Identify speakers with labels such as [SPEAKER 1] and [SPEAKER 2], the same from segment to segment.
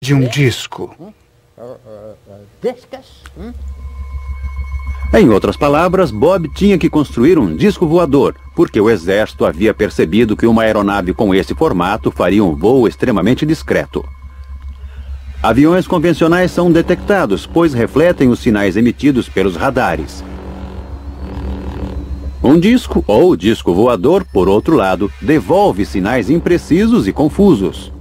[SPEAKER 1] de um disco.
[SPEAKER 2] Em outras palavras, Bob tinha que construir um disco voador, porque o exército havia percebido que uma aeronave com esse formato faria um voo extremamente discreto. Aviões convencionais são detectados, pois refletem os sinais emitidos pelos radares. Um disco, ou disco voador, por outro lado, devolve sinais imprecisos e confusos.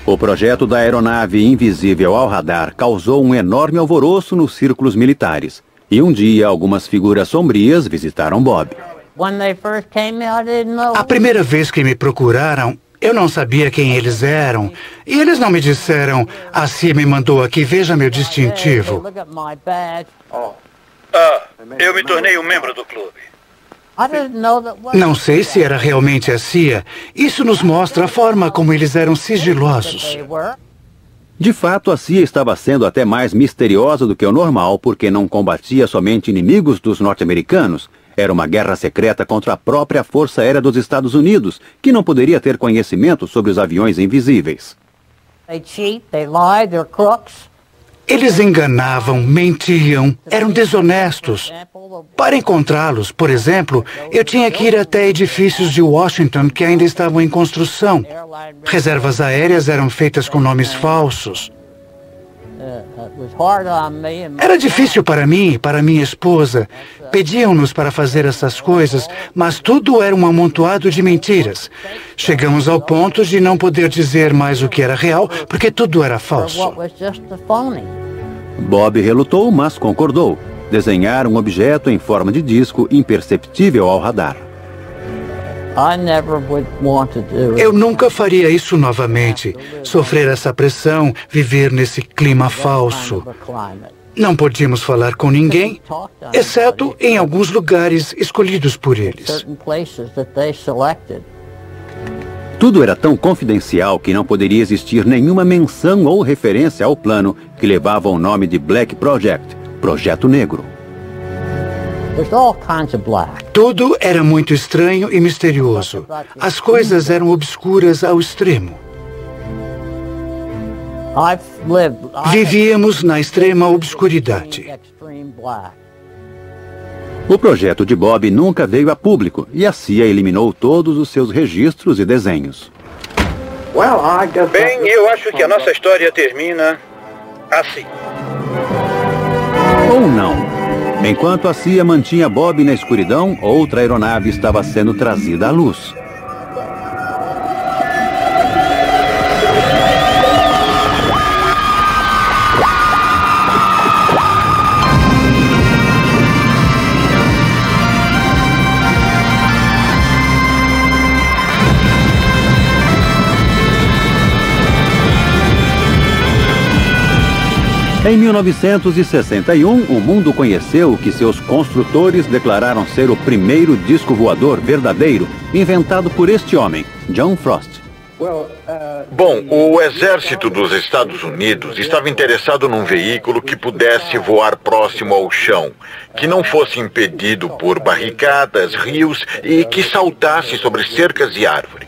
[SPEAKER 2] O projeto da aeronave invisível ao radar causou um enorme alvoroço nos círculos militares. E um dia, algumas figuras sombrias visitaram Bob.
[SPEAKER 1] A primeira vez que me procuraram, eu não sabia quem eles eram. E eles não me disseram, a CIA me mandou aqui, veja meu distintivo.
[SPEAKER 3] Eu me tornei um membro do clube.
[SPEAKER 1] Não sei se era realmente a CIA. Isso nos mostra a forma como eles eram sigilosos.
[SPEAKER 2] De fato, a CIA estava sendo até mais misteriosa do que o normal, porque não combatia somente inimigos dos norte-americanos. Era uma guerra secreta contra a própria Força Aérea dos Estados Unidos, que não poderia ter conhecimento sobre os aviões invisíveis.
[SPEAKER 1] Eles enganavam, mentiam, eram desonestos. Para encontrá-los, por exemplo, eu tinha que ir até edifícios de Washington que ainda estavam em construção. Reservas aéreas eram feitas com nomes falsos. Era difícil para mim e para minha esposa. Pediam-nos para fazer essas coisas, mas tudo era um amontoado de mentiras. Chegamos ao ponto de não poder dizer mais o que era real, porque tudo era falso.
[SPEAKER 2] Bob relutou, mas concordou. Desenhar um objeto em forma de disco imperceptível ao radar.
[SPEAKER 1] Eu nunca faria isso novamente. Sofrer essa pressão, viver nesse clima falso. Não podíamos falar com ninguém, exceto em alguns lugares escolhidos por eles.
[SPEAKER 2] Tudo era tão confidencial que não poderia existir nenhuma menção ou referência ao plano que levava o nome de Black Project, Projeto Negro.
[SPEAKER 1] Tudo era muito estranho e misterioso. As coisas eram obscuras ao extremo. Vivíamos na extrema obscuridade.
[SPEAKER 2] O projeto de Bob nunca veio a público e a CIA eliminou todos os seus registros e desenhos.
[SPEAKER 3] Bem, eu acho que a nossa história termina assim.
[SPEAKER 2] Ou não. Enquanto a CIA mantinha Bob na escuridão, outra aeronave estava sendo trazida à luz. Em 1961, o mundo conheceu o que seus construtores declararam ser o primeiro disco voador verdadeiro, inventado por este homem, John Frost.
[SPEAKER 4] Bom, o exército dos Estados Unidos estava interessado num veículo que pudesse voar próximo ao chão, que não fosse impedido por barricadas, rios e que saltasse sobre cercas e árvores.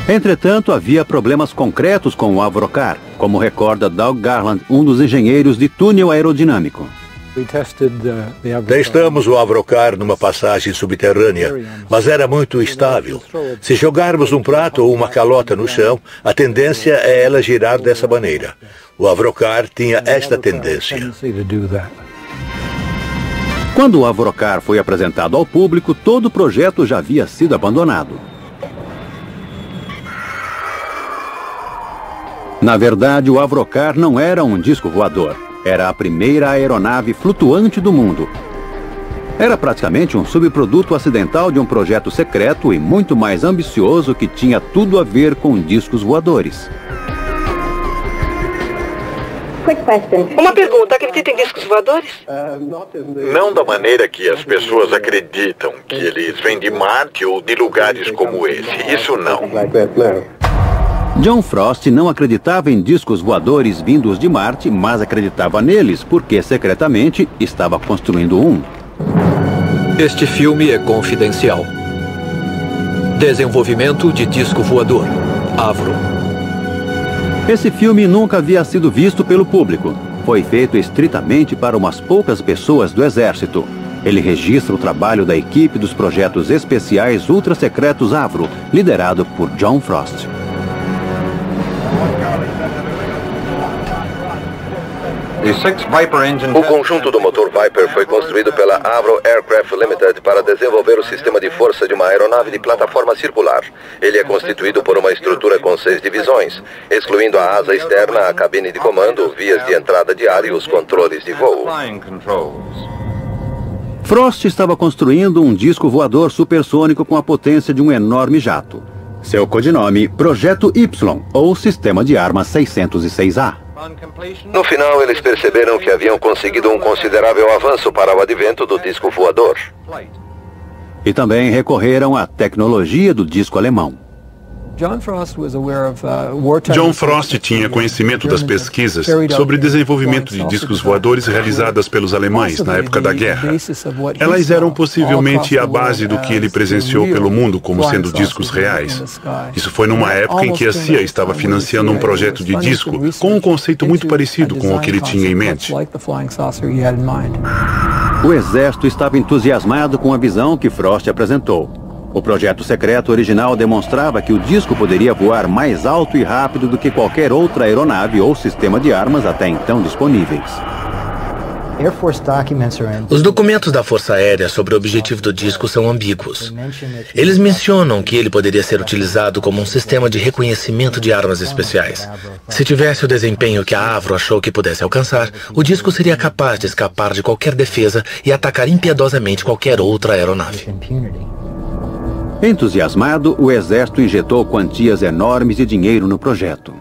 [SPEAKER 2] Entretanto, havia problemas concretos com o Avrocar, como recorda Doug Garland, um dos engenheiros de túnel aerodinâmico.
[SPEAKER 5] Testamos o Avrocar numa passagem subterrânea, mas era muito instável. Se jogarmos um prato ou uma calota no chão, a tendência é ela girar dessa maneira. O Avrocar tinha esta tendência.
[SPEAKER 2] Quando o Avrocar foi apresentado ao público, todo o projeto já havia sido abandonado. Na verdade, o Avrocar não era um disco voador. Era a primeira aeronave flutuante do mundo. Era praticamente um subproduto acidental de um projeto secreto e muito mais ambicioso que tinha tudo a ver com discos voadores.
[SPEAKER 6] Uma pergunta, acredita em discos voadores?
[SPEAKER 4] Não da maneira que as pessoas acreditam, que eles vêm de Marte ou de lugares como esse. Isso não.
[SPEAKER 2] John Frost não acreditava em discos voadores vindos de Marte, mas acreditava neles porque, secretamente, estava construindo um.
[SPEAKER 7] Este filme é confidencial. Desenvolvimento de disco voador. Avro.
[SPEAKER 2] Esse filme nunca havia sido visto pelo público. Foi feito estritamente para umas poucas pessoas do Exército. Ele registra o trabalho da equipe dos projetos especiais ultra-secretos Avro, liderado por John Frost.
[SPEAKER 8] O conjunto do motor Viper foi construído pela Avro Aircraft Limited para desenvolver o sistema de força de uma aeronave de plataforma circular. Ele é constituído por uma estrutura com 6 divisões, excluindo a asa externa, a cabine de comando, vias de entrada de ar e os controles de voo.
[SPEAKER 2] Frost estava construindo um disco voador supersônico com a potência de um enorme jato. Seu codinome, Projeto Y, ou Sistema de Armas 606A.
[SPEAKER 8] No final, eles perceberam que haviam conseguido um considerável avanço para o advento do disco voador.
[SPEAKER 2] E também recorreram à tecnologia do disco alemão.
[SPEAKER 9] John Frost tinha conhecimento das pesquisas sobre desenvolvimento de discos voadores realizadas pelos alemães na época da guerra. Elas eram possivelmente a base do que ele presenciou pelo mundo como sendo discos reais. Isso foi numa época em que a CIA estava financiando um projeto de disco com um conceito muito parecido com o que ele tinha em mente.
[SPEAKER 2] O exército estava entusiasmado com a visão que Frost apresentou. O projeto secreto original demonstrava que o disco poderia voar mais alto e rápido do que qualquer outra aeronave ou sistema de armas até então disponíveis.
[SPEAKER 10] Os documentos da Força Aérea sobre o objetivo do disco são ambíguos. Eles mencionam que ele poderia ser utilizado como um sistema de reconhecimento de armas especiais. Se tivesse o desempenho que a Avro achou que pudesse alcançar, o disco seria capaz de escapar de qualquer defesa e atacar impiedosamente qualquer outra aeronave.
[SPEAKER 2] Entusiasmado, o exército injetou quantias enormes de dinheiro no projeto.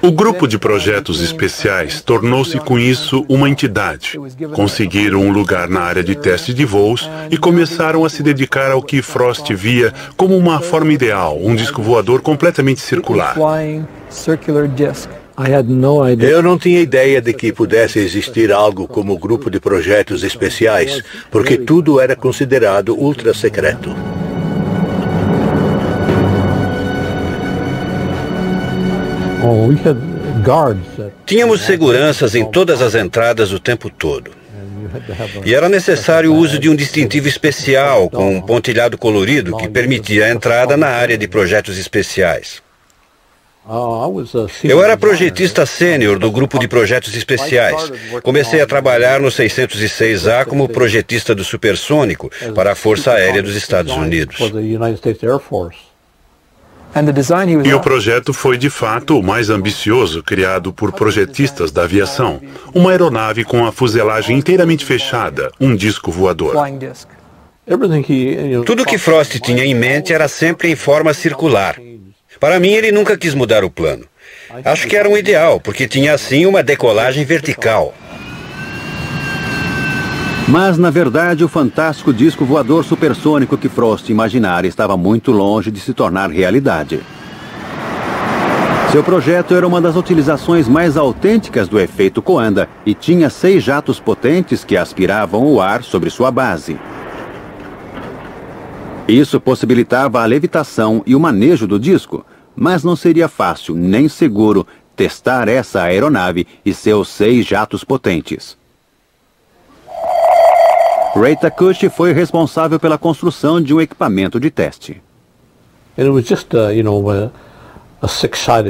[SPEAKER 9] O grupo de projetos especiais tornou-se com isso uma entidade. Conseguiram um lugar na área de teste de voos e começaram a se dedicar ao que Frost via como uma forma ideal, um disco voador completamente circular.
[SPEAKER 5] Eu não tinha ideia de que pudesse existir algo como grupo de projetos especiais, porque tudo era considerado ultra secreto.
[SPEAKER 11] Tínhamos seguranças em todas as entradas o tempo todo. E era necessário o uso de um distintivo especial com um pontilhado colorido que permitia a entrada na área de projetos especiais. Eu era projetista sênior do grupo de projetos especiais. Comecei a trabalhar no 606A como projetista do supersônico para a Força Aérea dos Estados Unidos.
[SPEAKER 9] E o projeto foi, de fato, o mais ambicioso criado por projetistas da aviação. Uma aeronave com a fuselagem inteiramente fechada, um disco voador.
[SPEAKER 11] Tudo que Frost tinha em mente era sempre em forma circular. Para mim, ele nunca quis mudar o plano. Acho que era um ideal, porque tinha assim uma decolagem vertical.
[SPEAKER 2] Mas, na verdade, o fantástico disco voador supersônico que Frost imaginara estava muito longe de se tornar realidade. Seu projeto era uma das utilizações mais autênticas do efeito Coanda e tinha 6 jatos potentes que aspiravam o ar sobre sua base. Isso possibilitava a levitação e o manejo do disco, mas não seria fácil nem seguro testar essa aeronave e seus 6 jatos potentes. Ray Takushi foi responsável pela construção de um equipamento de teste.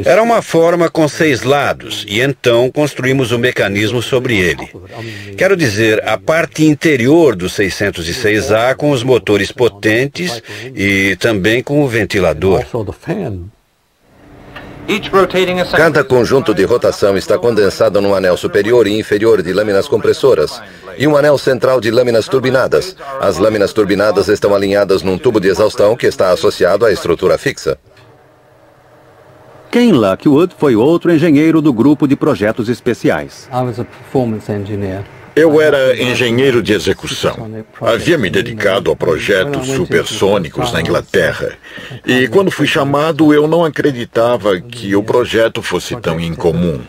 [SPEAKER 11] Era uma forma com 6 lados, e então construímos um mecanismo sobre ele. Quero dizer, a parte interior do 606A com os motores potentes e também com o ventilador.
[SPEAKER 8] Cada conjunto de rotação está condensado num anel superior e inferior de lâminas compressoras e um anel central de lâminas turbinadas. As lâminas turbinadas estão alinhadas num tubo de exaustão que está associado à estrutura fixa.
[SPEAKER 2] Ken Lockwood foi outro engenheiro do grupo de projetos especiais.
[SPEAKER 4] Eu era engenheiro de execução. Havia me dedicado a projetos supersônicos na Inglaterra. E quando fui chamado, eu não acreditava que o projeto fosse tão incomum.